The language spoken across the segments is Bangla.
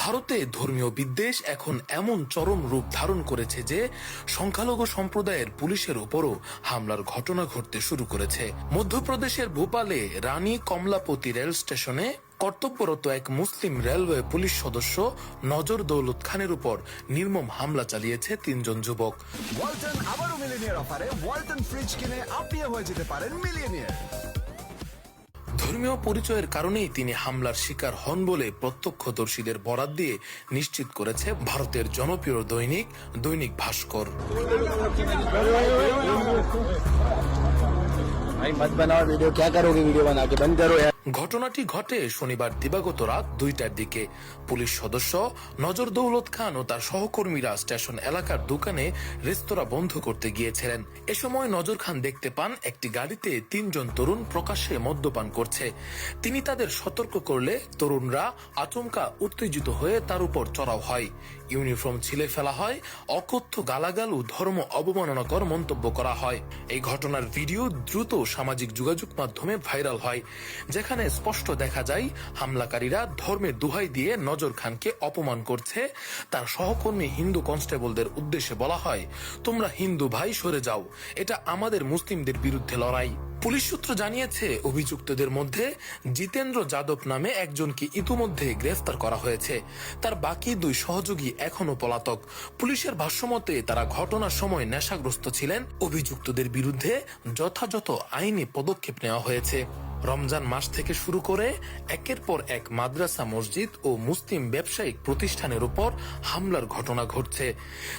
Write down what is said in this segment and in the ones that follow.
ভারতে ধর্মীয় বিদ্বেষ এখন এমন চরম রূপ ধারণ করেছে যে সংখ্যালঘু সম্প্রদায়ের পুলিশের উপরও হামলার ঘটনা ঘটতে শুরু করেছে। মধ্যপ্রদেশের ভোপালে রানী কমলাপতি রেল স্টেশনে কর্তব্যরত এক মুসলিম রেলওয়ে পুলিশ সদস্য নজর দৌলত খানের উপর নির্মম হামলা চালিয়েছে 3 জন যুবক। ওয়ালটন আবারও মিলিয়নিয়ার অফারে ওয়ালটন ফ্রিজ কিনে আপনিও হয়ে যেতে পারেন মিলিয়নিয়ার। ধর্মীয় পরিচয়ের কারণেই তিনি হামলার শিকার হন বলে প্রত্যক্ষদর্শীদের বরাত দিয়ে নিশ্চিত করেছে ভারতের জনপ্রিয় দৈনিক ভাস্কর। ঘটনাটি ঘটে শনিবার দিবাগত রাত 2টার দিকে। পুলিশ সদস্য নজর দৌলত খান ও তার সহকর্মীরা স্টেশন এলাকার দোকানে রেস্তোরাঁ বন্ধ করতে গিয়েছিলেন। এ সময় নজর খান দেখতে পান একটি গাড়িতে 3 জন তরুণ প্রকাশ্যে মদ্যপান করছে। তিনি তাদের সতর্ক করলে তরুণরা আচমকা উত্তেজিত হয়ে তার উপর চড়াও হয়। ইউনিফর্ম ছিলে ফেলা হয়, অকথ্য গালাগাল ও ধর্ম অবমাননাকর মন্তব্য করা হয়। এই ঘটনার ভিডিও দ্রুত সামাজিক যোগাযোগ মাধ্যমে ভাইরাল হয়, যেখানে স্পষ্ট দেখা যায় হামলাকারীরা ধর্মের দোহাই দিয়ে নজর খানকে অপমান করছে। তার সহকর্মী হিন্দু কনস্টেবলদের উদ্দেশ্যে বলা হয়, তোমরা হিন্দু ভাই সরে যাও, এটা আমাদের মুসলিমদের বিরুদ্ধে লড়াই। পুলিশ সূত্র জানিয়েছে অভিযুক্তদের মধ্যে জিতেন্দ্র যাদব নামে একজনকে ইতিমধ্যে গ্রেফতার করা হয়েছে। তার বাকি 2 সহযোগী এখনো পলাতক। পুলিশের ভাষ্যমতে তারা ঘটনার সময় নেশাগ্রস্ত ছিলেন। অভিযুক্তদের বিরুদ্ধে যথাযথ আইনি পদক্ষেপ নেওয়া হয়েছে। রমজান মাস থেকে শুরু করে একের পর এক মাদ্রাসা, মসজিদ ও মুসলিম ব্যবসায়িক প্রতিষ্ঠানের উপর হামলার ঘটনা ঘটছে।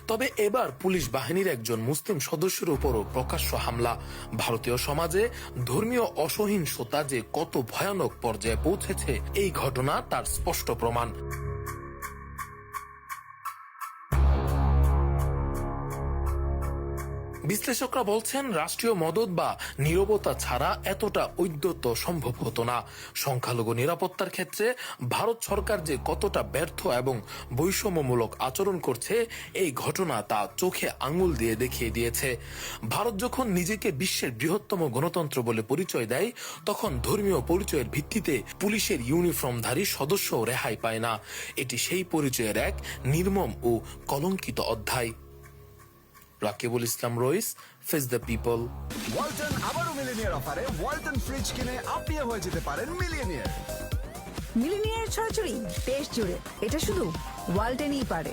তবে এবার পুলিশ বাহিনীর একজন মুসলিম সদস্যের উপরও প্রকাশ্য হামলা। ভারতীয় সমাজে ধর্মীয় অসহিংসতা যে কত ভয়ানক পর্যায়ে পৌঁছেছে এই ঘটনা তার স্পষ্ট প্রমাণ। বিশ্লেষকরা বলছেন, রাষ্ট্রীয় মদত বা নীরবতা ছাড়া এতটা ঔদ্ধত্য সম্ভব হতো না। সংখ্যালঘু নিরাপত্তার ক্ষেত্রে ভারত সরকার যে কতটা ব্যর্থ এবং বৈষম্যমূলক আচরণ করছে এই ঘটনা তা চোখে আঙুল দিয়ে দেখিয়ে দিয়েছে। ভারত যখন নিজেকে বিশ্বের বৃহত্তম গণতন্ত্র বলে পরিচয় দেয়, তখন ধর্মীয় পরিচয়ের ভিত্তিতে পুলিশের ইউনিফর্মধারী সদস্যও রেহাই পায় না। এটি সেই পরিচয়ের এক নির্মম ও কলঙ্কিত অধ্যায়। রাকিবুল ইসলাম রইস, ফেস দ্য পিপল। ওয়ালটন আবারও মিলিয়নিয়ার অফারে ওয়ালটন ফ্রিজ কিনে আপনিও হয়ে যেতে পারেন মিলিয়নিয়ার। মিলিয়নিয়ার ছড়াছড়ি দেশ জুড়ে, এটা শুধু ওয়ালটনই পারে।